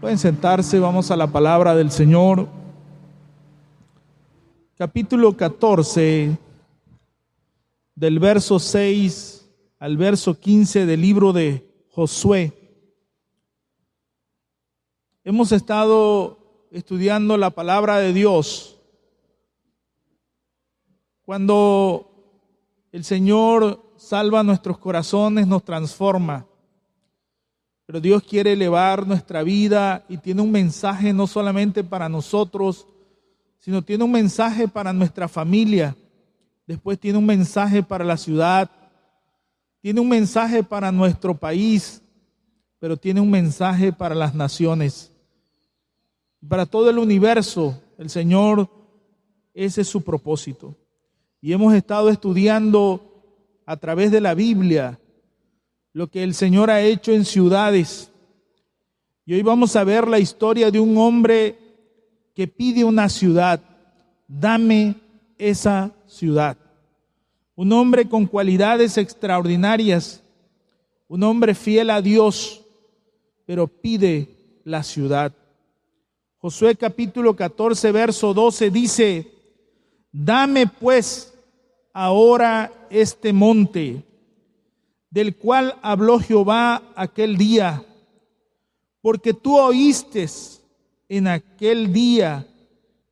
Pueden sentarse, vamos a la palabra del Señor. Capítulo 14, del verso 6 al verso 15 del libro de Josué. Hemos estado estudiando la palabra de Dios. Cuando el Señor salva nuestros corazones, nos transforma. Pero Dios quiere elevar nuestra vida y tiene un mensaje no solamente para nosotros, sino tiene un mensaje para nuestra familia. Después tiene un mensaje para la ciudad, tiene un mensaje para nuestro país, pero tiene un mensaje para las naciones. Para todo el universo, el Señor, ese es su propósito. Y hemos estado estudiando a través de la Biblia lo que el Señor ha hecho en ciudades. Y hoy vamos a ver la historia de un hombre que pide una ciudad. Dame esa ciudad. Un hombre con cualidades extraordinarias, un hombre fiel a Dios, pero pide la ciudad. Josué capítulo 14, verso 12 dice: dame pues ahora este monte, del cual habló Jehová aquel día, porque tú oíste en aquel día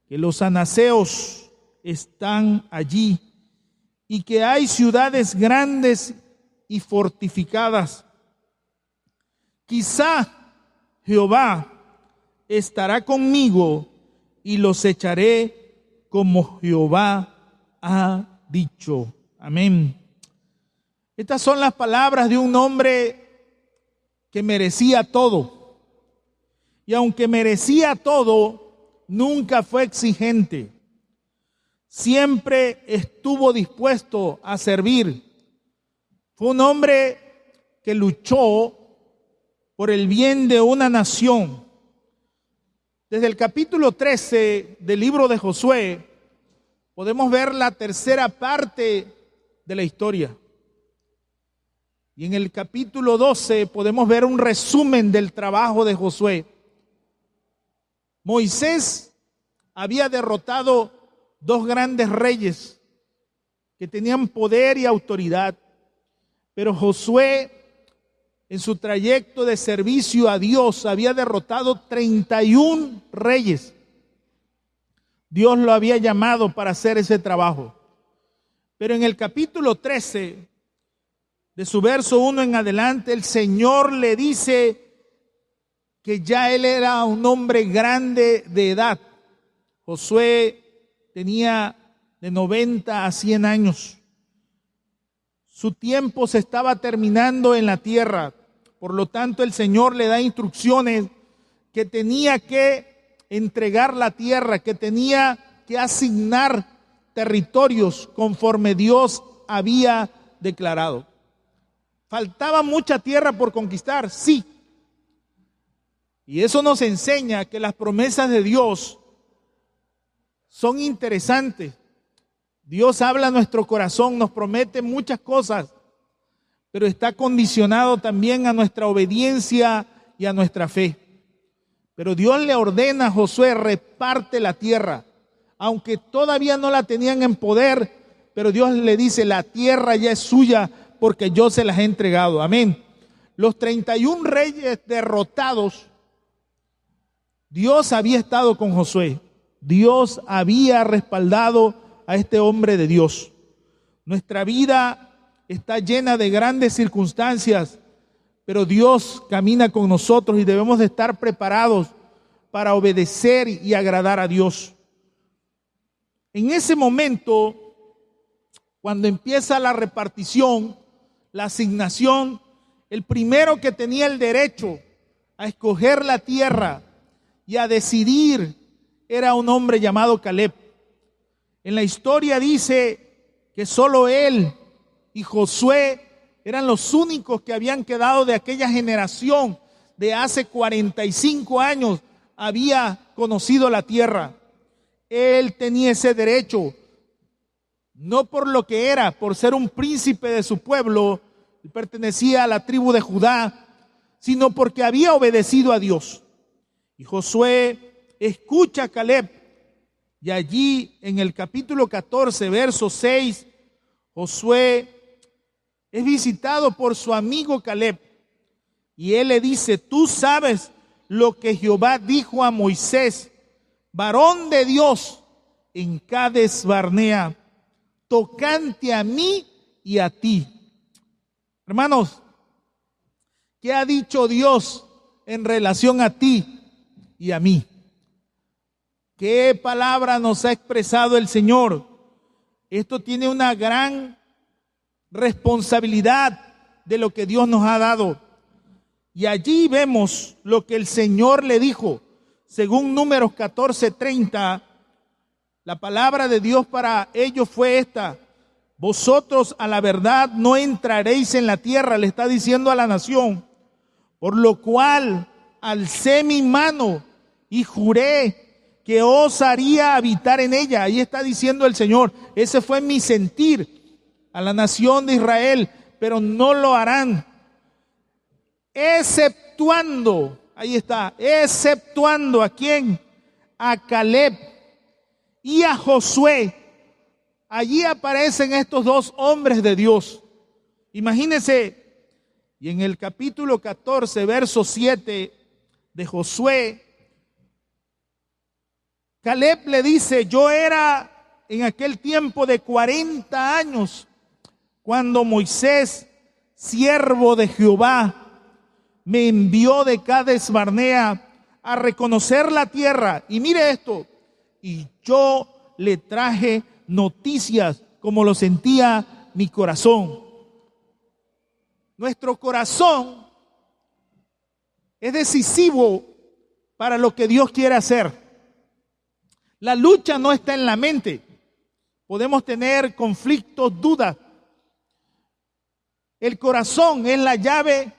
que los anaseos están allí y que hay ciudades grandes y fortificadas. Quizá Jehová estará conmigo y los echaré como Jehová ha dicho. Amén. Estas son las palabras de un hombre que merecía todo. Y aunque merecía todo, nunca fue exigente. Siempre estuvo dispuesto a servir. Fue un hombre que luchó por el bien de una nación. Desde el capítulo 13 del libro de Josué, podemos ver la tercera parte de la historia. Y en el capítulo 12 podemos ver un resumen del trabajo de Josué. Moisés había derrotado dos grandes reyes que tenían poder y autoridad, pero Josué, en su trayecto de servicio a Dios, había derrotado 31 reyes. Dios lo había llamado para hacer ese trabajo. Pero en el capítulo 13, de su verso 1 en adelante, el Señor le dice que ya él era un hombre grande de edad. Josué tenía de 90 a 100 años. Su tiempo se estaba terminando en la tierra. Por lo tanto, el Señor le da instrucciones que tenía que entregar la tierra, que tenía que asignar territorios conforme Dios había declarado. ¿Faltaba mucha tierra por conquistar? Sí. Y eso nos enseña que las promesas de Dios son interesantes. Dios habla a nuestro corazón, nos promete muchas cosas, pero está condicionado también a nuestra obediencia y a nuestra fe. Pero Dios le ordena a Josué: reparte la tierra, aunque todavía no la tenían en poder, pero Dios le dice: la tierra ya es suya porque yo se las he entregado. Amén. Los 31 reyes derrotados, Dios había estado con Josué. Dios había respaldado a este hombre de Dios. Nuestra vida está llena de grandes circunstancias, pero Dios camina con nosotros y debemos de estar preparados para obedecer y agradar a Dios. En ese momento, cuando empieza la repartición, la asignación, el primero que tenía el derecho a escoger la tierra y a decidir era un hombre llamado Caleb. En la historia dice que solo él y Josué eran los únicos que habían quedado de aquella generación de hace 45 años, había conocido la tierra. Él tenía ese derecho, no por lo que era, por ser un príncipe de su pueblo, pertenecía a la tribu de Judá, sino porque había obedecido a Dios. Y Josué escucha a Caleb. Y allí en el capítulo 14, verso 6, Josué es visitado por su amigo Caleb. Y él le dice: tú sabes lo que Jehová dijo a Moisés, varón de Dios, en Cades Barnea, tocante a mí y a ti. Hermanos, ¿qué ha dicho Dios en relación a ti y a mí? ¿Qué palabra nos ha expresado el Señor? Esto tiene una gran responsabilidad de lo que Dios nos ha dado. Y allí vemos lo que el Señor le dijo. Según Números 14:30, la palabra de Dios para ellos fue esta: vosotros a la verdad no entraréis en la tierra, le está diciendo a la nación, por lo cual alcé mi mano y juré que os haría habitar en ella. Ahí está diciendo el Señor, ese fue mi sentir a la nación de Israel, pero no lo harán, exceptuando, ahí está, exceptuando ¿a quién? A Caleb y a Josué. Allí aparecen estos dos hombres de Dios. Imagínense, y en el capítulo 14, verso 7 de Josué, Caleb le dice: yo era en aquel tiempo de 40 años cuando Moisés, siervo de Jehová, me envió de Cades Barnea a reconocer la tierra. Y mire esto, y yo le traje noticias como lo sentía mi corazón. Nuestro corazón es decisivo para lo que Dios quiere hacer. La lucha no está en la mente. Podemos tener conflictos, dudas. El corazón es la llave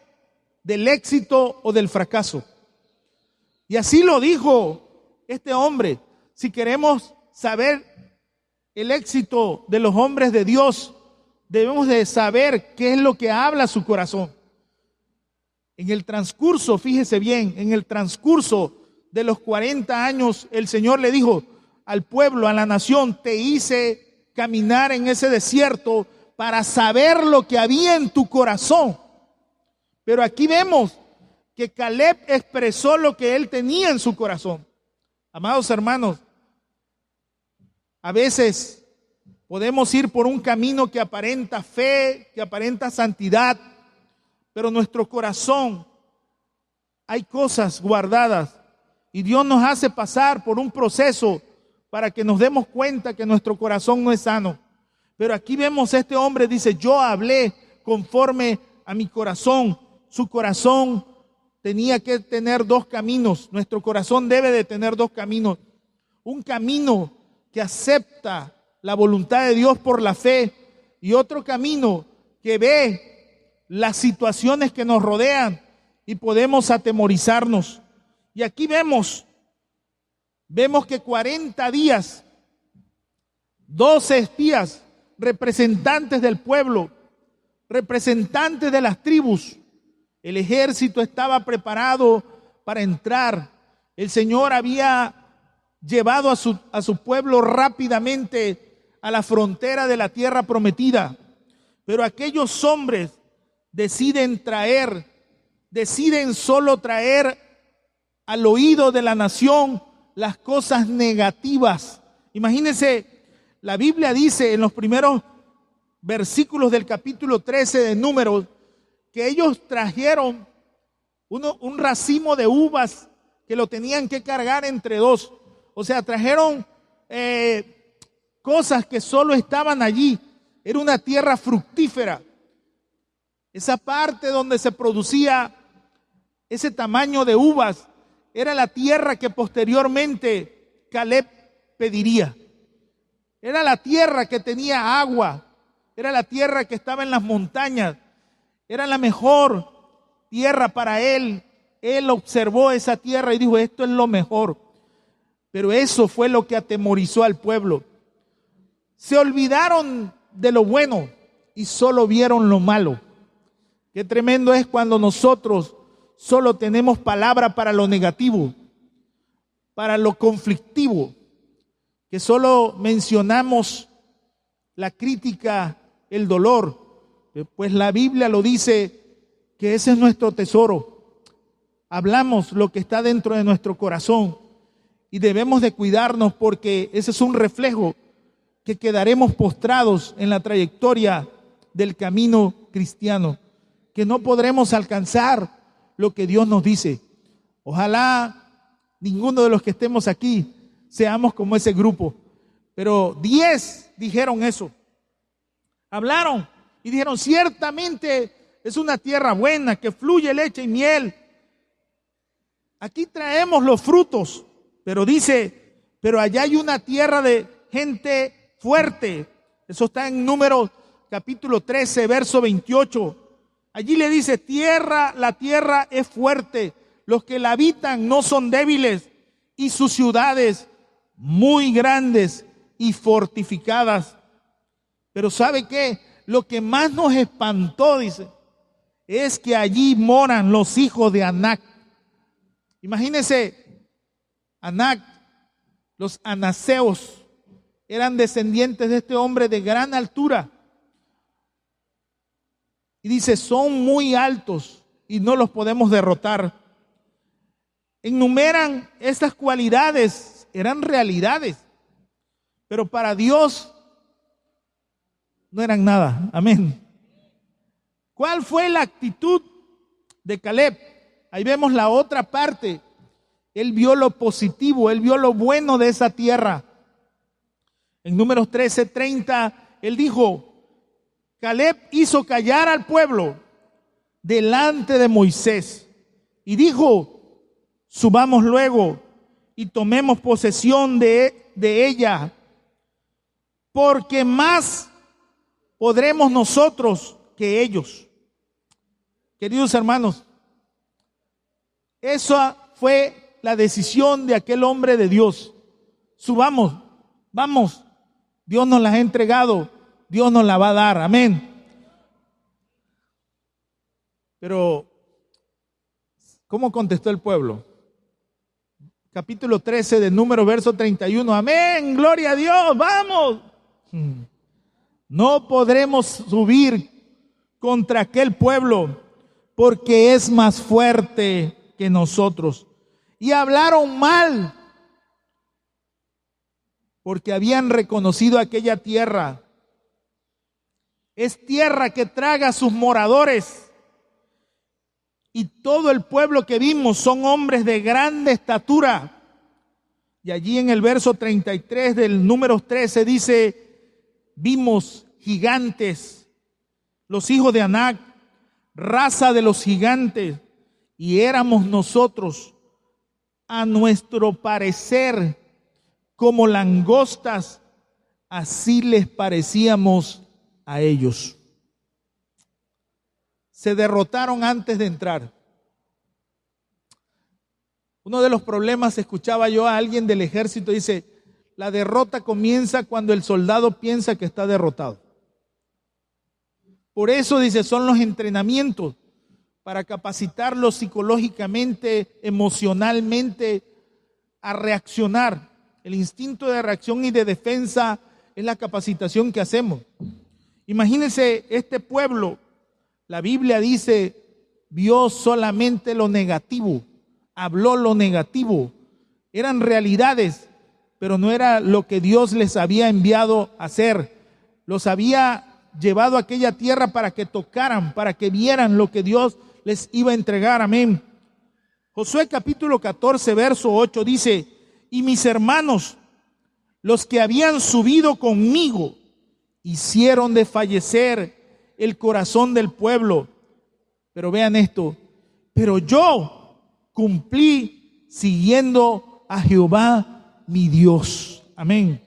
del éxito o del fracaso. Y así lo dijo este hombre. Si queremos saber el éxito de los hombres de Dios, debemos de saber qué es lo que habla su corazón. En el transcurso, fíjese bien, en el transcurso de los 40 años, el Señor le dijo al pueblo, a la nación: te hice caminar en ese desierto para saber lo que había en tu corazón. Pero aquí vemos que Caleb expresó lo que él tenía en su corazón. Amados hermanos, a veces podemos ir por un camino que aparenta fe, que aparenta santidad, pero nuestro corazón hay cosas guardadas y Dios nos hace pasar por un proceso para que nos demos cuenta que nuestro corazón no es sano. Pero aquí vemos a este hombre, dice: yo hablé conforme a mi corazón. Su corazón tenía que tener dos caminos. Nuestro corazón debe de tener dos caminos. Un camino que acepta la voluntad de Dios por la fe, y otro camino que ve las situaciones que nos rodean y podemos atemorizarnos. Y aquí vemos que 40 días, 12 espías, representantes del pueblo, representantes de las tribus, el ejército estaba preparado para entrar. El Señor había llevado a su pueblo rápidamente a la frontera de la tierra prometida. Pero aquellos hombres deciden solo traer al oído de la nación las cosas negativas. Imagínense, la Biblia dice en los primeros versículos del capítulo 13 de Números que ellos trajeron un racimo de uvas que lo tenían que cargar entre dos. O sea, trajeron cosas que solo estaban allí. Era una tierra fructífera. Esa parte donde se producía ese tamaño de uvas era la tierra que posteriormente Caleb pediría. Era la tierra que tenía agua. Era la tierra que estaba en las montañas. Era la mejor tierra para él. Él observó esa tierra y dijo: esto es lo mejor. Pero eso fue lo que atemorizó al pueblo. Se olvidaron de lo bueno y solo vieron lo malo. Qué tremendo es cuando nosotros solo tenemos palabra para lo negativo. para lo conflictivo, que solo mencionamos la crítica, el dolor, pues la Biblia lo dice que ese es nuestro tesoro. Hablamos lo que está dentro de nuestro corazón y debemos de cuidarnos porque ese es un reflejo que quedaremos postrados en la trayectoria del camino cristiano, que no podremos alcanzar lo que Dios nos dice. Ojalá ninguno de los que estemos aquí seamos como ese grupo, pero 10 dijeron eso, hablaron y dijeron: ciertamente es una tierra buena, que fluye leche y miel. Aquí traemos los frutos, pero dice, pero allá hay una tierra de gente fuerte. Eso está en Números capítulo 13, verso 28. Allí le dice: la tierra es fuerte, los que la habitan no son débiles, y sus ciudades muy grandes y fortificadas. Pero ¿sabe qué? Lo que más nos espantó, dice, es que allí moran los hijos de Anac. Imagínense, Anac, los anaseos, eran descendientes de este hombre de gran altura. Y dice, son muy altos y no los podemos derrotar. Enumeran estas cualidades, eran realidades, pero para Dios no eran nada. Amén. ¿Cuál fue la actitud de Caleb? Ahí vemos la otra parte. Él vio lo positivo, él vio lo bueno de esa tierra. En Números 13:30, él dijo: Caleb hizo callar al pueblo delante de Moisés y dijo: subamos luego y tomemos posesión de ella, porque más podremos nosotros que ellos. Queridos hermanos, esa fue la decisión de aquel hombre de Dios. Subamos, vamos, Dios nos las ha entregado, Dios nos la va a dar, amén. Pero, ¿cómo contestó el pueblo? Capítulo 13 de Números, verso 31, amén, gloria a Dios, vamos. No podremos subir contra aquel pueblo porque es más fuerte que nosotros. Y hablaron mal porque habían reconocido aquella tierra. Es tierra que traga a sus moradores. Y todo el pueblo que vimos son hombres de grande estatura. Y allí en el verso 33 del Números 13 dice: vimos gigantes, los hijos de Anac, raza de los gigantes, y éramos nosotros, a nuestro parecer, como langostas, así les parecíamos a ellos. Se derrotaron antes de entrar. Uno de los problemas, escuchaba yo a alguien del ejército, dice: la derrota comienza cuando el soldado piensa que está derrotado. Por eso, dice, son los entrenamientos para capacitarlos psicológicamente, emocionalmente, a reaccionar. El instinto de reacción y de defensa es la capacitación que hacemos. Imagínense este pueblo, la Biblia dice, vio solamente lo negativo, habló lo negativo. Eran realidades, pero no era lo que Dios les había enviado a hacer. Los había llevado a aquella tierra para que tocaran, para que vieran lo que Dios les iba a entregar. Amén. Josué capítulo 14, verso 8 dice: y mis hermanos, los que habían subido conmigo, hicieron desfallecer el corazón del pueblo. Pero vean esto: pero yo cumplí siguiendo a Jehová mi Dios. Amén.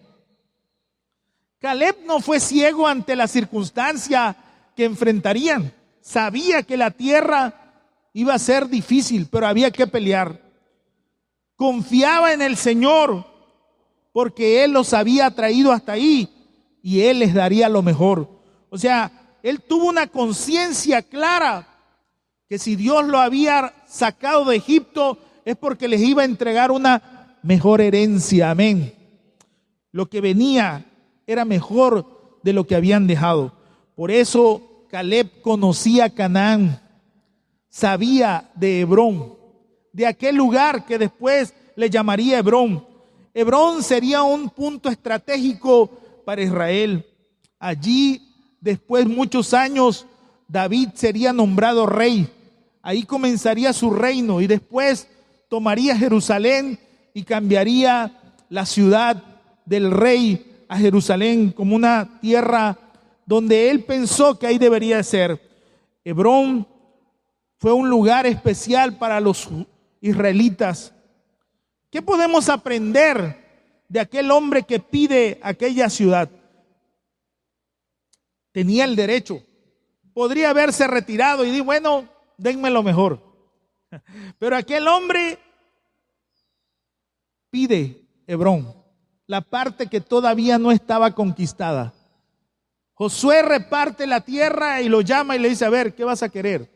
Caleb no fue ciego ante la circunstancia que enfrentarían. Sabía que la tierra iba a ser difícil, pero había que pelear. Confiaba en el Señor porque Él los había traído hasta ahí y Él les daría lo mejor. O sea, él tuvo una conciencia clara que si Dios lo había sacado de Egipto es porque les iba a entregar una mejor herencia. Amén. Lo que venía era mejor de lo que habían dejado. Por eso Caleb conocía Canaán, sabía de Hebrón, de aquel lugar que después le llamaría Hebrón. Hebrón sería un punto estratégico para Israel. Allí, después de muchos años, David sería nombrado rey. Ahí comenzaría su reino y después tomaría Jerusalén y cambiaría la ciudad del rey a Jerusalén como una tierra donde él pensó que ahí debería ser. Hebrón fue un lugar especial para los israelitas. ¿Qué podemos aprender de aquel hombre que pide aquella ciudad? Tenía el derecho. Podría haberse retirado y decir, bueno, denme lo mejor. Pero aquel hombre pide Hebrón, la parte que todavía no estaba conquistada. Josué reparte la tierra y lo llama y le dice, a ver, ¿qué vas a querer?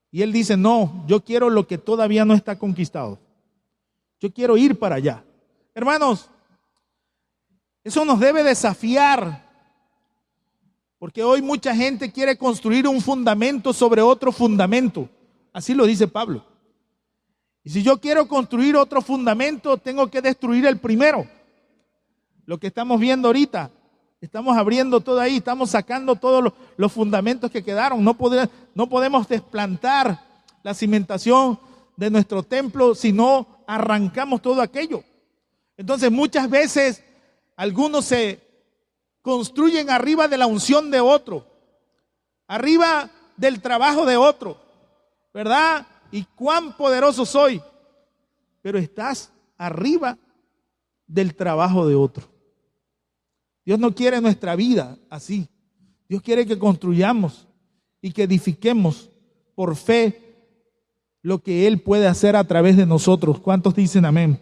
Y él dice, no, yo quiero lo que todavía no está conquistado. Yo quiero ir para allá. Hermanos, eso nos debe desafiar, porque hoy mucha gente quiere construir un fundamento sobre otro fundamento. Así lo dice Pablo. Y si yo quiero construir otro fundamento, tengo que destruir el primero. Lo que estamos viendo ahorita, estamos abriendo todo ahí, estamos sacando todos los fundamentos que quedaron. No podemos desplantar la cimentación de nuestro templo si no arrancamos todo aquello. Entonces muchas veces algunos se construyen arriba de la unción de otro, arriba del trabajo de otro, ¿verdad? Y cuán poderoso soy, pero estás arriba del trabajo de otro. Dios no quiere nuestra vida así. Dios quiere que construyamos y que edifiquemos por fe lo que Él puede hacer a través de nosotros. ¿Cuántos dicen amén?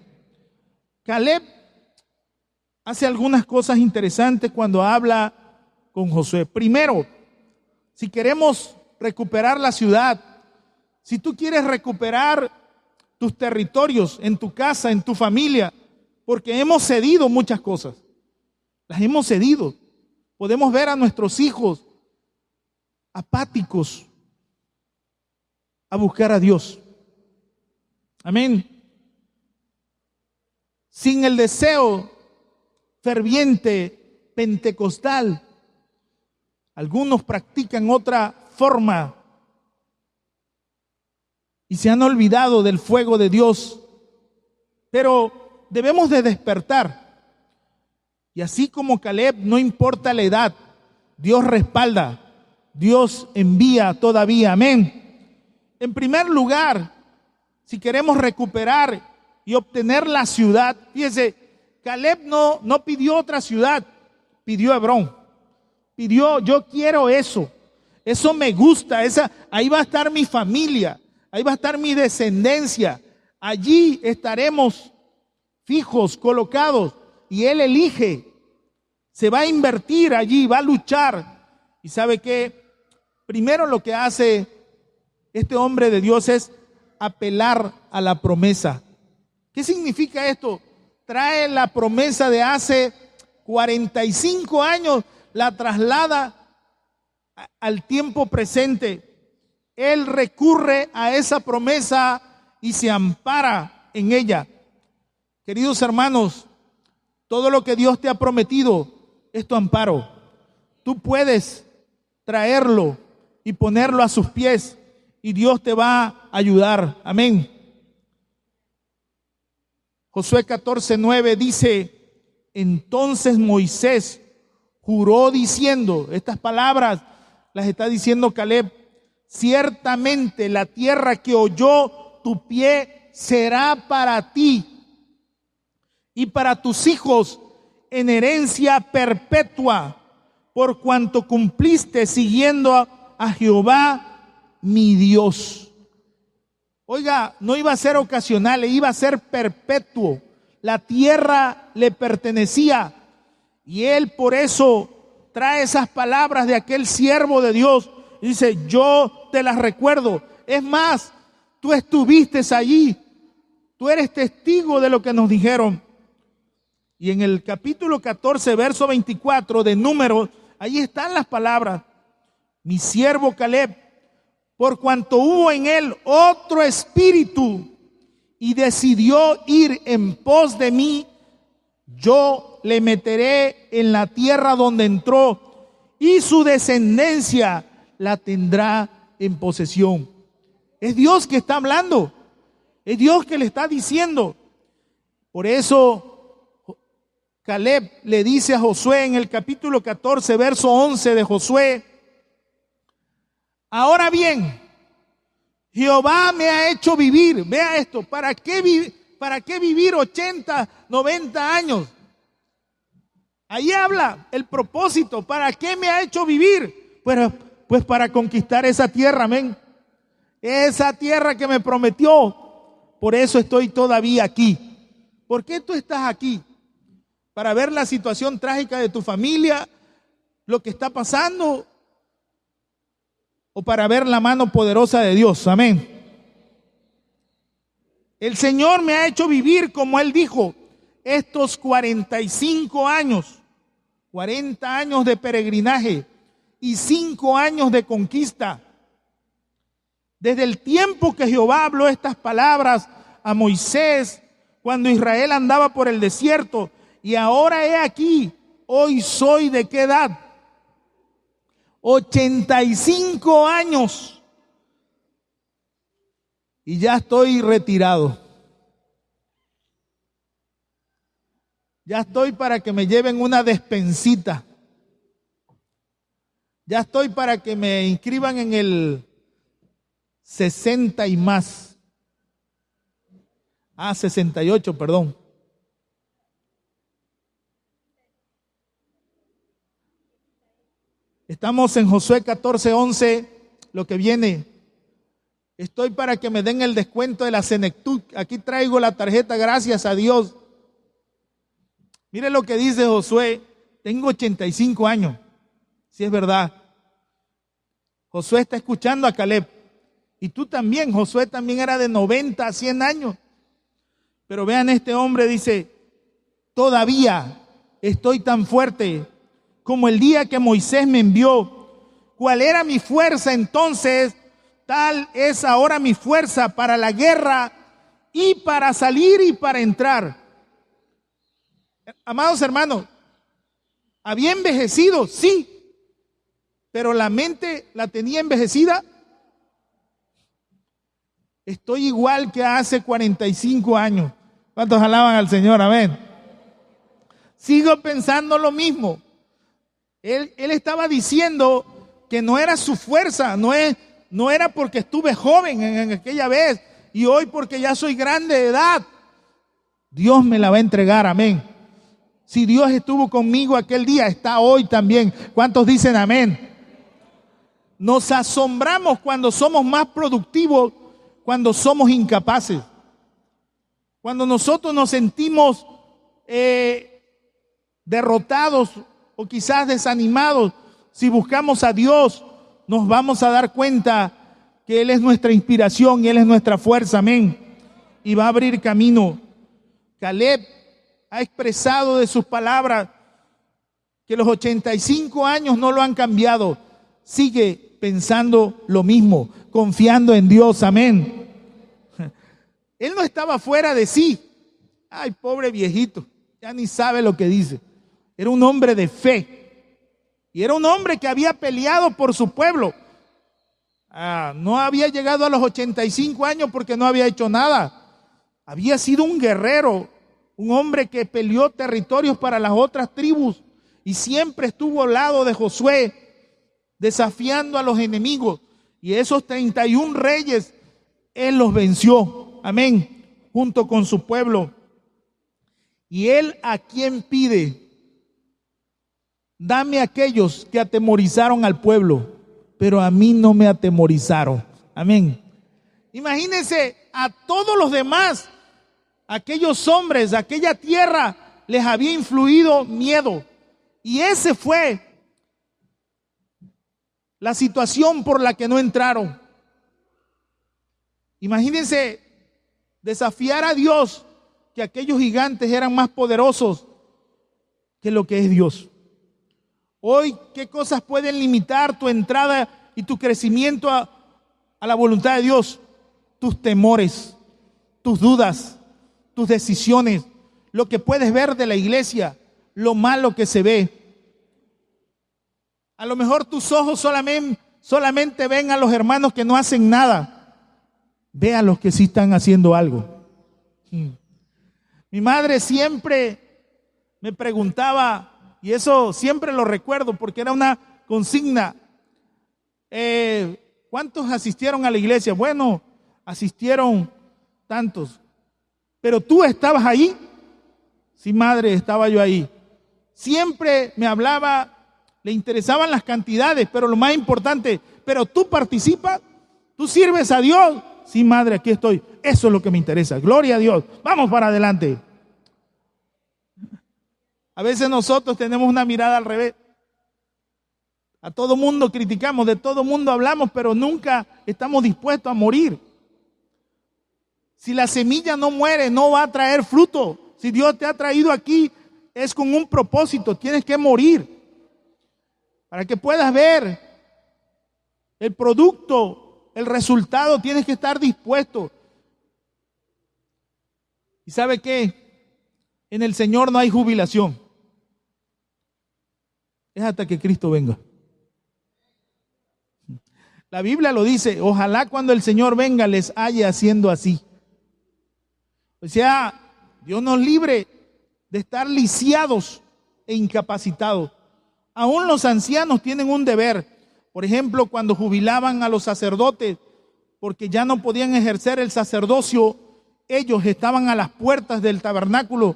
Caleb hace algunas cosas interesantes cuando habla con Josué. Primero, si queremos recuperar la ciudad, si tú quieres recuperar tus territorios en tu casa, en tu familia, porque hemos cedido muchas cosas, las hemos cedido. Podemos ver a nuestros hijos apáticos a buscar a Dios. Amén. Sin el deseo ferviente pentecostal. Algunos practican otra forma y se han olvidado del fuego de Dios. Pero debemos de despertar. Y así como Caleb, no importa la edad, Dios respalda, Dios envía todavía. Amén. En primer lugar, si queremos recuperar y obtener la ciudad, fíjese, Caleb no pidió otra ciudad, pidió Hebrón. Pidió, yo quiero eso me gusta, ahí va a estar mi familia, ahí va a estar mi descendencia, allí estaremos fijos, colocados, y él elige, se va a invertir allí, va a luchar. Y ¿sabe qué? Primero lo que hace este hombre de Dios es apelar a la promesa. ¿Qué significa esto? Trae la promesa de hace 45 años, la traslada al tiempo presente. Él recurre a esa promesa y se ampara en ella. Queridos hermanos, todo lo que Dios te ha prometido es tu amparo. Tú puedes traerlo y ponerlo a sus pies y Dios te va a ayudar. Amén. Josué 14:9 dice, entonces Moisés juró diciendo, estas palabras las está diciendo Caleb, ciertamente la tierra que holló tu pie será para ti y para tus hijos en herencia perpetua, por cuanto cumpliste siguiendo a Jehová mi Dios. Oiga, no iba a ser ocasional, iba a ser perpetuo. La tierra le pertenecía y él por eso trae esas palabras de aquel siervo de Dios. Dice, yo te las recuerdo. Es más, tú estuviste allí tú eres testigo de lo que nos dijeron. Y en el capítulo 14, verso 24 de Números, ahí están las palabras. Mi siervo Caleb, por cuanto hubo en él otro espíritu y decidió ir en pos de mí, yo le meteré en la tierra donde entró y su descendencia la tendrá en posesión. Es Dios que está hablando. Es Dios que le está diciendo. Por eso Caleb le dice a Josué en el capítulo 14, verso 11 de Josué: ahora bien, Jehová me ha hecho vivir. Vea esto, ¿para qué vivir 80, 90 años? Ahí habla el propósito. ¿Para qué me ha hecho vivir? Pues para conquistar esa tierra, amén. Esa tierra que me prometió. Por eso estoy todavía aquí. ¿Por qué tú estás aquí? Para ver la situación trágica de tu familia, lo que está pasando, o para ver la mano poderosa de Dios. Amén. El Señor me ha hecho vivir, como Él dijo, estos 45 años, 40 años de peregrinaje y 5 años de conquista. Desde el tiempo que Jehová habló estas palabras a Moisés, cuando Israel andaba por el desierto, y ahora he aquí, hoy soy ¿de qué edad? 85 años. Y ya estoy retirado. Ya estoy para que me lleven una despensita. Ya estoy para que me inscriban en el 60 y más. 68, perdón. Estamos en Josué 14:11, lo que viene. Estoy para que me den el descuento de la Senectud. Aquí traigo la tarjeta, gracias a Dios. Mire lo que dice Josué. Tengo 85 años. Si es verdad. Josué está escuchando a Caleb. Y tú también. Josué también era de 90 a 100 años. Pero vean, este hombre dice: todavía estoy tan fuerte como el día que Moisés me envió. ¿Cuál era mi fuerza entonces? Tal es ahora mi fuerza para la guerra y para salir y para entrar. Amados hermanos, había envejecido, sí, pero la mente la tenía envejecida. Estoy igual que hace 45 años. ¿Cuántos alaban al Señor? Amén. Sigo pensando lo mismo. Él estaba diciendo que no era su fuerza, no era porque estuve joven en aquella vez y hoy porque ya soy grande de edad. Dios me la va a entregar, amén. Si Dios estuvo conmigo aquel día, está hoy también. ¿Cuántos dicen amén? Nos asombramos cuando somos más productivos, cuando somos incapaces. Cuando nosotros nos sentimos derrotados o quizás desanimados, si buscamos a Dios, nos vamos a dar cuenta que Él es nuestra inspiración y Él es nuestra fuerza, amén. Y va a abrir camino. Caleb ha expresado de sus palabras que los 85 años no lo han cambiado. Sigue pensando lo mismo, confiando en Dios, amén. Él no estaba fuera de sí. Ay, pobre viejito, ya ni sabe lo que dice. Era un hombre de fe. Y era un hombre que había peleado por su pueblo. No había llegado a los 85 años porque no había hecho nada. Había sido un guerrero, un hombre que peleó territorios para las otras tribus y siempre estuvo al lado de Josué, desafiando a los enemigos. Y esos 31 reyes, él los venció, amén, junto con su pueblo. Y él, ¿a quién pide? Dame aquellos que atemorizaron al pueblo, pero a mí no me atemorizaron. Amén. Imagínense a todos los demás, aquellos hombres, aquella tierra les había influido miedo. Y ese fue la situación por la que no entraron. Imagínense desafiar a Dios, que aquellos gigantes eran más poderosos que lo que es Dios. Hoy, ¿qué cosas pueden limitar tu entrada y tu crecimiento a la voluntad de Dios? Tus temores, tus dudas, tus decisiones, lo que puedes ver de la iglesia, lo malo que se ve. A lo mejor tus ojos solamente ven a los hermanos que no hacen nada. Ve a los que sí están haciendo algo. Mi madre siempre me preguntaba, y eso siempre lo recuerdo porque era una consigna, ¿cuántos asistieron a la iglesia? Bueno, asistieron tantos. ¿Pero tú estabas ahí? Sí, madre, estaba yo ahí. Siempre me hablaba, le interesaban las cantidades, pero lo más importante, ¿pero tú participas? ¿Tú sirves a Dios? Sí, madre, aquí estoy. Eso es lo que me interesa. Gloria a Dios. Vamos para adelante. A veces nosotros tenemos una mirada al revés. A todo mundo criticamos, de todo mundo hablamos, pero nunca estamos dispuestos a morir. Si la semilla no muere, no va a traer fruto. Si Dios te ha traído aquí, es con un propósito. Tienes que morir para que puedas ver el producto, el resultado. Tienes que estar dispuesto. ¿Y sabe qué? En el Señor no hay jubilación. Es hasta que Cristo venga. La Biblia lo dice, ojalá cuando el Señor venga les haya haciendo así. O sea, Dios nos libre de estar lisiados e incapacitados. Aún los ancianos tienen un deber. Por ejemplo, cuando jubilaban a los sacerdotes, porque ya no podían ejercer el sacerdocio, ellos estaban a las puertas del tabernáculo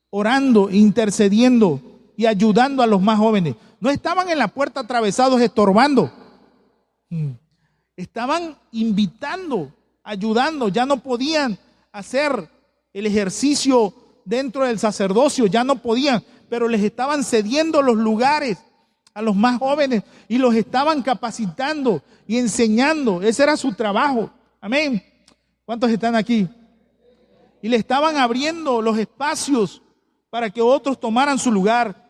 orando, intercediendo y ayudando a los más jóvenes. No estaban en la puerta atravesados estorbando. Estaban invitando, ayudando. Ya no podían hacer el ejercicio dentro del sacerdocio, ya no podían, pero les estaban cediendo los lugares a los más jóvenes y los estaban capacitando y enseñando. Ese era su trabajo. Amén. ¿Cuántos están aquí? Y le estaban abriendo los espacios para que otros tomaran su lugar.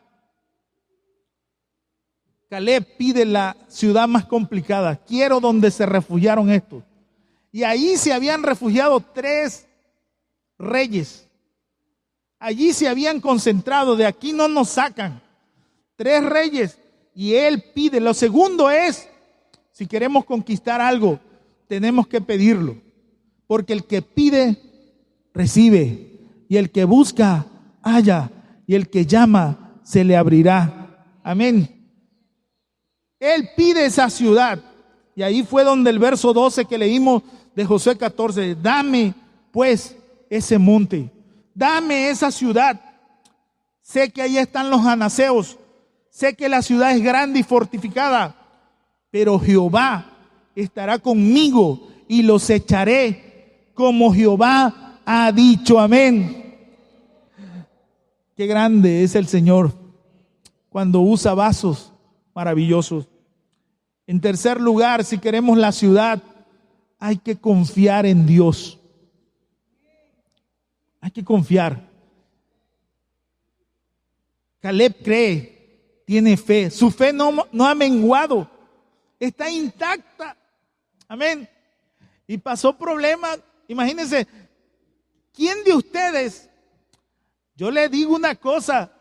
Caleb pide la ciudad más complicada. Quiero donde se refugiaron estos. Y ahí se habían refugiado 3 reyes. Allí se habían concentrado. De aquí no nos sacan. 3 reyes. Y él pide. Lo segundo es, si queremos conquistar algo, tenemos que pedirlo. Porque el que pide, recibe. Y el que busca, halla. Y el que llama, se le abrirá. Amén. Él pide esa ciudad. Y ahí fue donde el verso 12 que leímos de Josué 14. Dame pues ese monte. Dame esa ciudad. Sé que ahí están los anaseos. Sé que la ciudad es grande y fortificada. Pero Jehová estará conmigo y los echaré como Jehová ha dicho. Amén. Qué grande es el Señor cuando usa vasos maravillosos. En tercer lugar, si queremos la ciudad, hay que confiar en Dios. Hay que confiar. Caleb cree, tiene fe. Su fe no ha menguado. Está intacta. Amén. Y pasó problemas. Imagínense, ¿quién de ustedes? Yo le digo una cosa.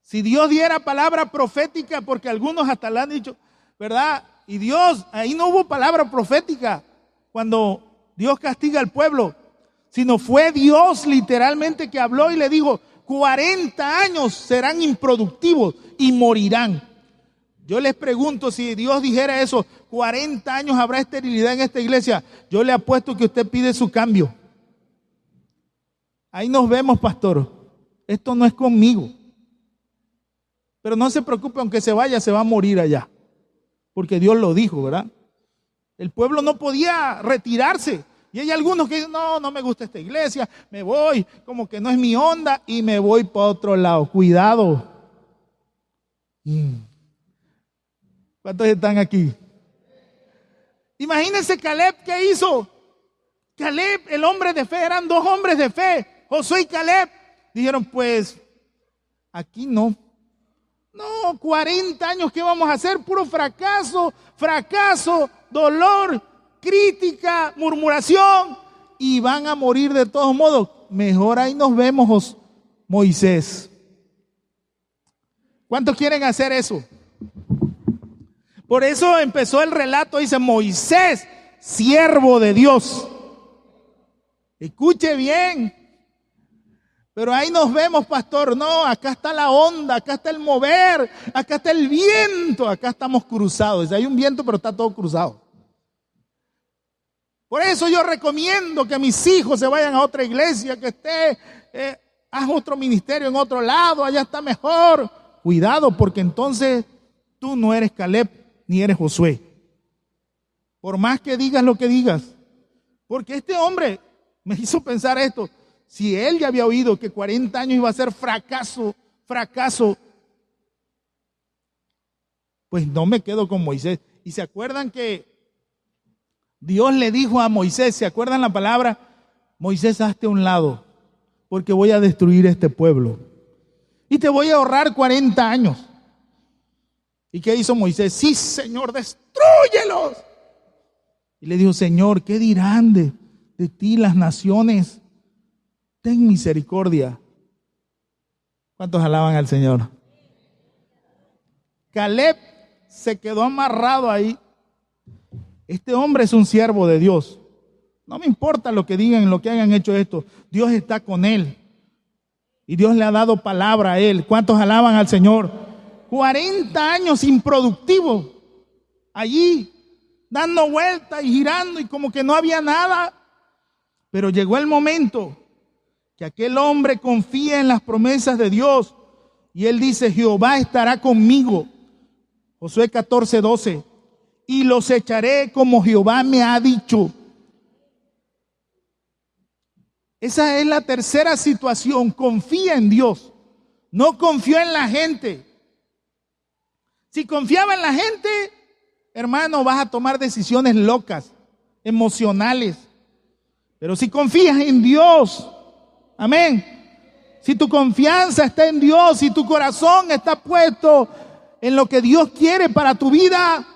Si Dios diera palabra profética, porque algunos hasta le han dicho, ¿verdad? Y Dios, ahí no hubo palabra profética cuando Dios castiga al pueblo, sino fue Dios literalmente que habló y le dijo, 40 años serán improductivos y morirán. Yo les pregunto, si Dios dijera eso, 40 años habrá esterilidad en esta iglesia, yo le apuesto que usted pide su cambio. Ahí nos vemos, pastor. Esto no es conmigo. Pero no se preocupe, aunque se vaya, se va a morir allá. Porque Dios lo dijo, ¿verdad? El pueblo no podía retirarse. Y hay algunos que dicen, no me gusta esta iglesia, me voy, como que no es mi onda y me voy para otro lado. Cuidado. ¿Cuántos están aquí? Imagínense Caleb, ¿qué hizo? Caleb, el hombre de fe, eran dos hombres de fe, Josué y Caleb. Dijeron, pues, aquí no. No, 40 años, ¿qué vamos a hacer? Puro fracaso, dolor, crítica, murmuración, y van a morir de todos modos. Mejor ahí nos vemos, Moisés. ¿Cuántos quieren hacer eso? Por eso empezó el relato, dice Moisés, siervo de Dios. Escuche bien. Pero ahí nos vemos, pastor. No, acá está la onda, acá está el mover, acá está el viento, acá estamos cruzados. Hay un viento, pero está todo cruzado. Por eso yo recomiendo que mis hijos se vayan a otra iglesia, que haz otro ministerio en otro lado, allá está mejor. Cuidado, porque entonces tú no eres Caleb ni eres Josué. Por más que digas lo que digas. Porque este hombre me hizo pensar esto. Si él ya había oído que 40 años iba a ser fracaso, pues no me quedo con Moisés. Y se acuerdan que Dios le dijo a Moisés, ¿se acuerdan la palabra? Moisés, hazte a un lado, porque voy a destruir este pueblo. Y te voy a ahorrar 40 años. ¿Y qué hizo Moisés? Sí, Señor, destrúyelos. Y le dijo, Señor, ¿qué dirán de ti las naciones? Ten misericordia. ¿Cuántos alaban al Señor? Caleb se quedó amarrado ahí. Este hombre es un siervo de Dios. No me importa lo que digan, lo que hayan hecho esto. Dios está con él. Y Dios le ha dado palabra a él. ¿Cuántos alaban al Señor? 40 años improductivo. Allí, dando vueltas y girando y como que no había nada. Pero llegó el momento que aquel hombre confía en las promesas de Dios. Y él dice, Jehová estará conmigo. Josué 14:12. Y los echaré como Jehová me ha dicho. Esa es la tercera situación. Confía en Dios. No confió en la gente. Si confiaba en la gente, hermano, vas a tomar decisiones locas, emocionales. Pero si confías en Dios, amén. Si tu confianza está en Dios, si tu corazón está puesto en lo que Dios quiere para tu vida,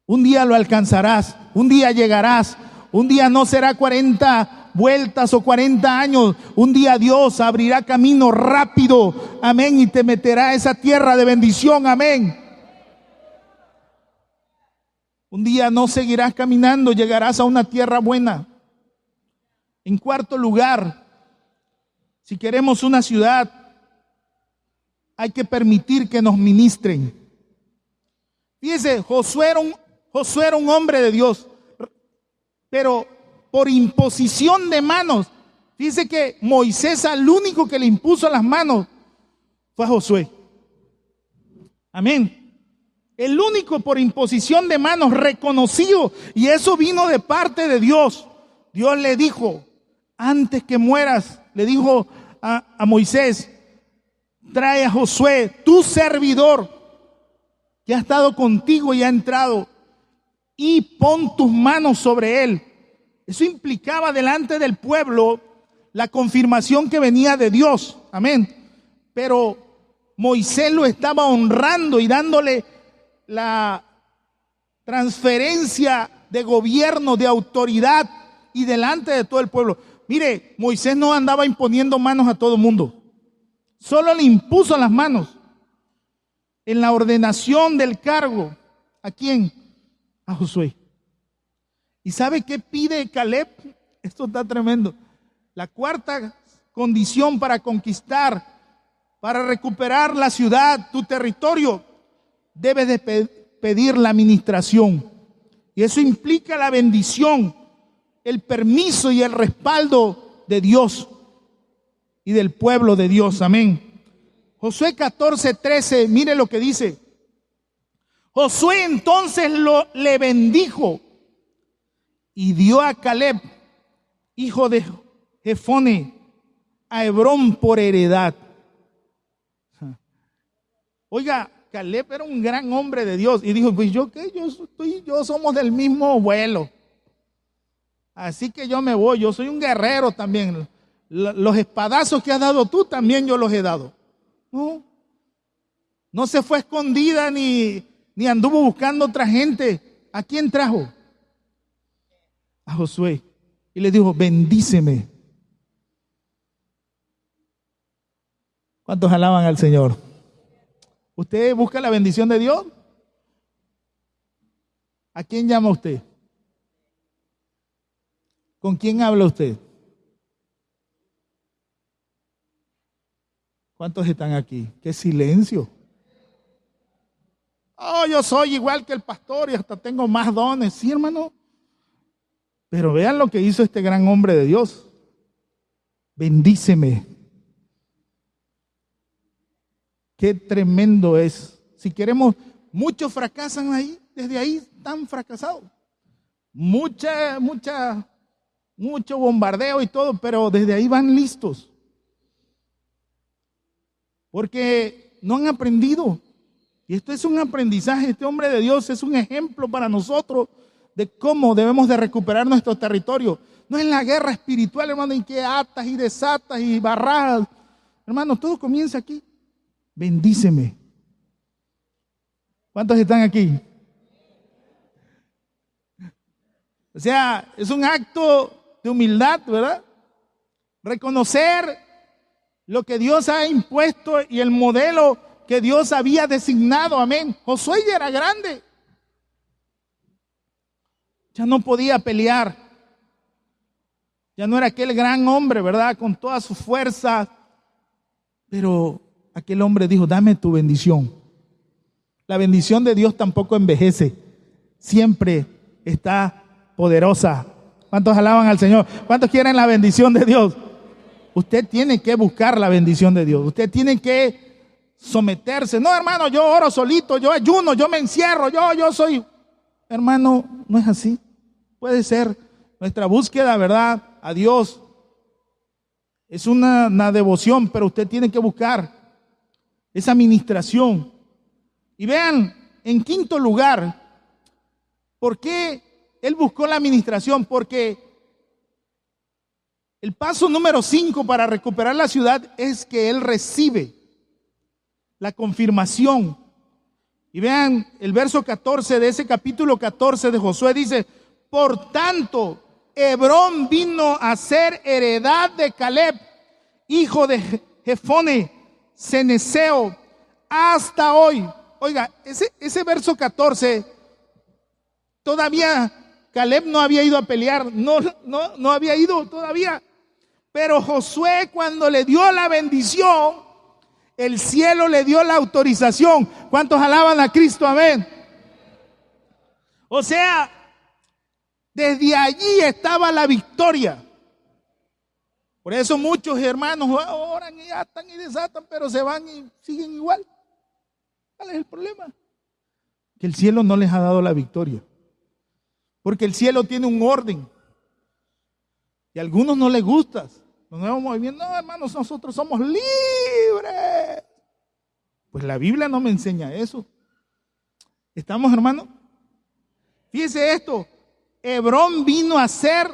un día lo alcanzarás, un día llegarás, un día no será 40 vueltas o 40 años, un día Dios abrirá camino rápido, amén, y te meterá a esa tierra de bendición, amén. Un día no seguirás caminando, llegarás a una tierra buena. En cuarto lugar, si queremos una ciudad, hay que permitir que nos ministren. Fíjese, Josué era un hombre de Dios, pero por imposición de manos, fíjese que Moisés al único que le impuso las manos fue a Josué. Amén. El único por imposición de manos reconocido, y eso vino de parte de Dios. Dios le dijo, antes que mueras, le dijo a Moisés, trae a Josué, tu servidor, que ha estado contigo y ha entrado, y pon tus manos sobre él. Eso implicaba delante del pueblo la confirmación que venía de Dios. Amén. Pero Moisés lo estaba honrando y dándole la transferencia de gobierno, de autoridad y delante de todo el pueblo. Mire, Moisés no andaba imponiendo manos a todo el mundo. Solo le impuso las manos en la ordenación del cargo. ¿A quién? A Josué. ¿Y sabe qué pide Caleb? Esto está tremendo. La cuarta condición para conquistar, para recuperar la ciudad, tu territorio, debes de pedir la administración. Y eso implica la bendición, el permiso y el respaldo de Dios y del pueblo de Dios. Amén. Josué 14:13, mire lo que dice. Josué entonces le bendijo y dio a Caleb, hijo de Jefone, a Hebrón por heredad. Oiga, Caleb era un gran hombre de Dios y dijo, pues yo qué, yo somos del mismo vuelo. así que yo me voy, yo soy un guerrero también. Los espadazos que has dado tú también yo los he dado. No, no se fue escondida ni anduvo buscando otra gente. ¿A quién trajo? A Josué. Y le dijo, bendíceme. ¿Cuántos alaban al Señor? ¿Usted busca la bendición de Dios? ¿A quién llama usted? ¿Con quién habla usted? ¿Cuántos están aquí? ¡Qué silencio! Oh, yo soy igual que el pastor y hasta tengo más dones. Sí, hermano. Pero vean lo que hizo este gran hombre de Dios. Bendíceme. Qué tremendo es. Si queremos, muchos fracasan ahí, desde ahí están fracasados. Mucho bombardeo y todo, pero desde ahí van listos. Porque no han aprendido. Y esto es un aprendizaje. Este hombre de Dios es un ejemplo para nosotros de cómo debemos de recuperar nuestro territorio. No es la guerra espiritual, hermano, en que atas y desatas y barradas. Hermano, todo comienza aquí. Bendíceme. ¿Cuántos están aquí? O sea, es un acto de humildad, ¿verdad? Reconocer lo que Dios ha impuesto y el modelo que Dios había designado, amén. Josué ya era grande. Ya no podía pelear. Ya no era aquel gran hombre, ¿verdad? Con todas sus fuerzas. Pero aquel hombre dijo, dame tu bendición. La bendición de Dios tampoco envejece. Siempre está poderosa. ¿Cuántos alaban al Señor? ¿Cuántos quieren la bendición de Dios? Usted tiene que buscar la bendición de Dios. Usted tiene que someterse. No, hermano, yo oro solito, yo ayuno, yo me encierro, yo soy. Hermano, no es así. Puede ser nuestra búsqueda, ¿verdad? A Dios. Es una devoción, pero usted tiene que buscar esa administración. Y vean, en quinto lugar, ¿por qué él buscó la administración? Porque el paso número 5 para recuperar la ciudad es que él recibe la confirmación. Y vean el verso 14 de ese capítulo 14 de Josué, dice, por tanto, Hebrón vino a ser heredad de Caleb, hijo de Jefone, cenezeo, hasta hoy. Oiga, ese verso 14, todavía Caleb no había ido a pelear, no había ido todavía. Pero Josué, cuando le dio la bendición, el cielo le dio la autorización. ¿Cuántos alaban a Cristo? Amén. O sea, desde allí estaba la victoria. Por eso muchos hermanos oran y atan y desatan, pero se van y siguen igual. ¿Cuál es el problema? Que el cielo no les ha dado la victoria. Porque el cielo tiene un orden. Y a algunos no les gusta. Los nuevos movimientos, no, hermanos, nosotros somos libres. Pues la Biblia no me enseña eso. ¿Estamos, hermanos? Fíjese esto. Hebrón vino a ser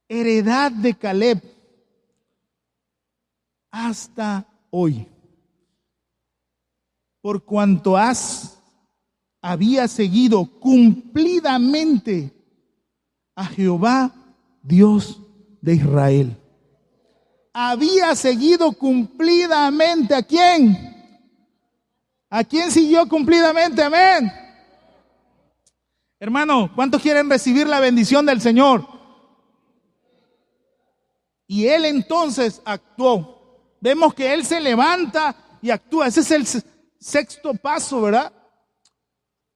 heredad de Caleb hasta hoy. Por cuanto había seguido cumplidamente a Jehová, Dios de Israel. Había seguido cumplidamente ¿a quién? ¿A quién siguió cumplidamente? Amén. Hermano, ¿cuántos quieren recibir la bendición del Señor? Y él entonces actuó. Vemos que él se levanta y actúa. Ese es el sexto paso, ¿verdad?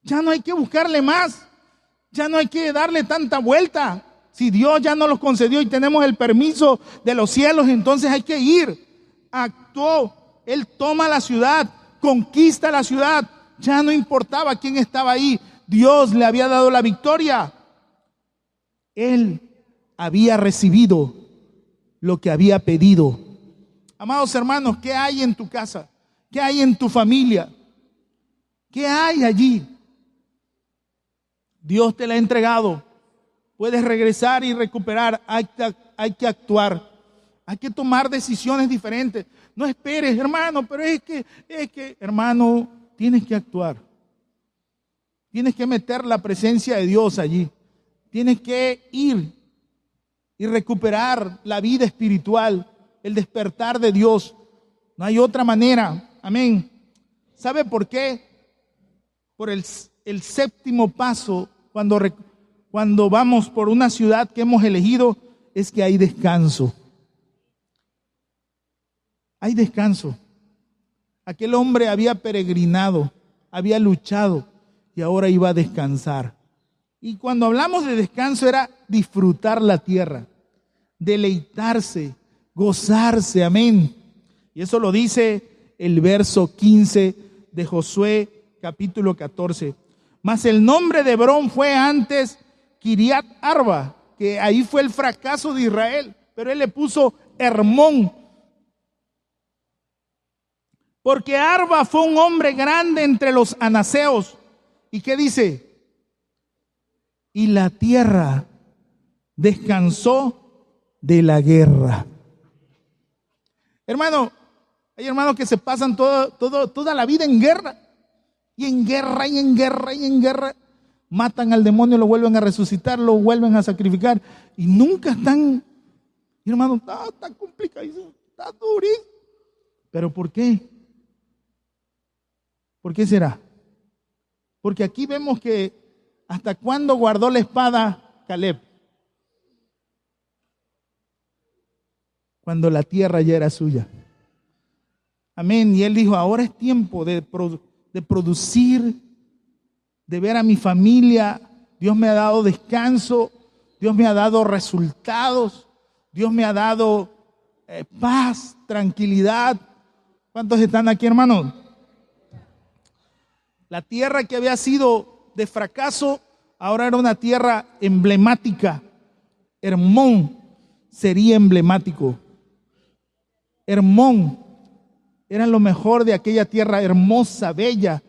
Ya no hay que buscarle más. Ya no hay que darle tanta vuelta. Si Dios ya nos lo concedió y tenemos el permiso de los cielos, entonces hay que ir. Actuó. Él toma la ciudad, conquista la ciudad. Ya no importaba quién estaba ahí. Dios le había dado la victoria. Él había recibido lo que había pedido. Amados hermanos, ¿qué hay en tu casa? ¿Qué hay en tu familia? ¿Qué hay allí? Dios te la ha entregado. puedes regresar y recuperar. Hay que actuar. Hay que tomar decisiones diferentes. No esperes, hermano, pero es que, hermano, tienes que actuar. Tienes que meter la presencia de Dios allí. Tienes que ir y recuperar la vida espiritual, el despertar de Dios. No hay otra manera. Amén. ¿Sabe por qué? Por el séptimo paso, cuando vamos por una ciudad que hemos elegido, es que hay descanso. Hay descanso. Aquel hombre había peregrinado, había luchado y ahora iba a descansar. Y cuando hablamos de descanso era disfrutar la tierra, deleitarse, gozarse, amén. Y eso lo dice el verso 15 de Josué capítulo 14. Mas el nombre de Hebrón fue antes Kiriat Arba, que ahí fue el fracaso de Israel, pero él le puso Hermón. Porque Arba fue un hombre grande entre los anaseos. ¿Y qué dice? Y la tierra descansó de la guerra. Hermano, hay hermanos que se pasan toda la vida en guerra. Y en guerra, y en guerra, y en guerra. Matan al demonio, lo vuelven a resucitar, lo vuelven a sacrificar. Y nunca están, hermano, está complicadísimo, está durísimo. ¿Pero por qué? ¿Por qué será? Porque aquí vemos que ¿hasta cuándo guardó la espada Caleb? Cuando la tierra ya era suya. Amén. Y él dijo, ahora es tiempo de producir, de ver a mi familia. Dios me ha dado descanso, Dios me ha dado resultados, Dios me ha dado paz, tranquilidad. ¿Cuántos están aquí, hermanos? La tierra que había sido de fracaso, ahora era una tierra emblemática. Hermón sería emblemático. Hermón era lo mejor de aquella tierra hermosa, bella,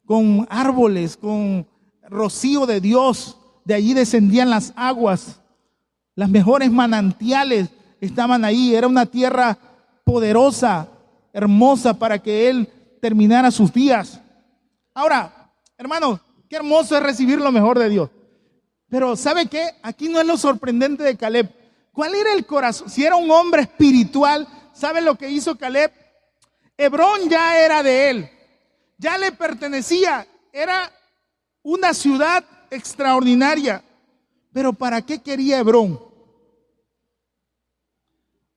con árboles, con rocío de Dios. De allí descendían las aguas. Las mejores manantiales estaban ahí. Era una tierra poderosa, hermosa para que él terminara sus días. Ahora, hermanos, qué hermoso es recibir lo mejor de Dios. Pero ¿sabe qué? Aquí no es lo sorprendente de Caleb. ¿Cuál era el corazón? Si era un hombre espiritual, ¿sabe lo que hizo Caleb? Hebrón ya era de él, ya le pertenecía, era una ciudad extraordinaria. Pero ¿para qué quería Hebrón?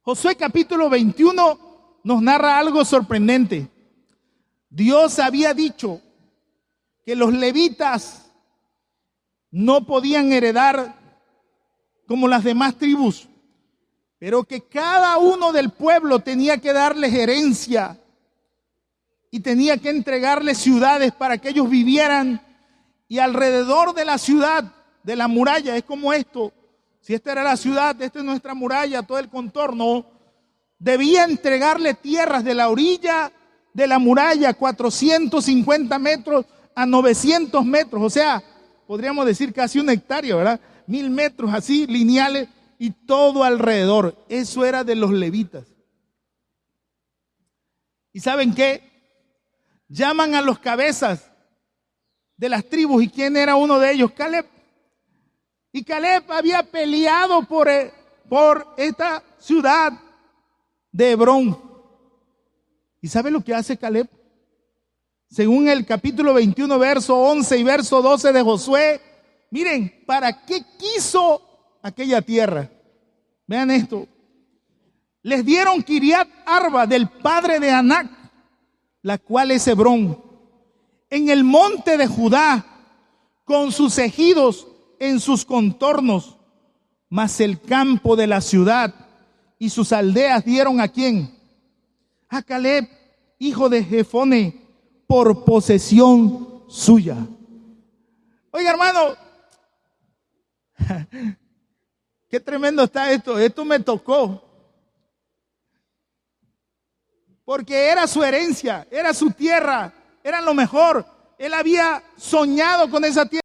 Josué capítulo 21 nos narra algo sorprendente. Dios había dicho que los levitas no podían heredar como las demás tribus, pero que cada uno del pueblo tenía que darles herencia y tenía que entregarles ciudades para que ellos vivieran. Y alrededor de la ciudad, de la muralla, es como esto. Si esta era la ciudad, esta es nuestra muralla, todo el contorno, debía entregarle tierras de la orilla de la muralla, 450 metros a 900 metros, o sea, podríamos decir casi una hectárea, ¿verdad? 1000 metros así, lineales, y todo alrededor. Eso era de los levitas. ¿Y saben qué? Llaman a los cabezas de las tribus. ¿Y quién era uno de ellos? Caleb. Y Caleb había peleado por esta ciudad de Hebrón. ¿Y sabe lo que hace Caleb? Según el capítulo 21, verso 11 y verso 12 de Josué, miren, ¿para qué quiso aquella tierra? Vean esto. Les dieron Kiriat Arba del padre de Anac, la cual es Hebrón, en el monte de Judá, con sus ejidos en sus contornos, mas el campo de la ciudad y sus aldeas dieron ¿a quién? A Caleb, hijo de Jefone, por posesión suya. Oiga, hermano, qué tremendo está esto. Esto me tocó. Porque era su herencia, era su tierra, era lo mejor. Él había soñado con esa tierra.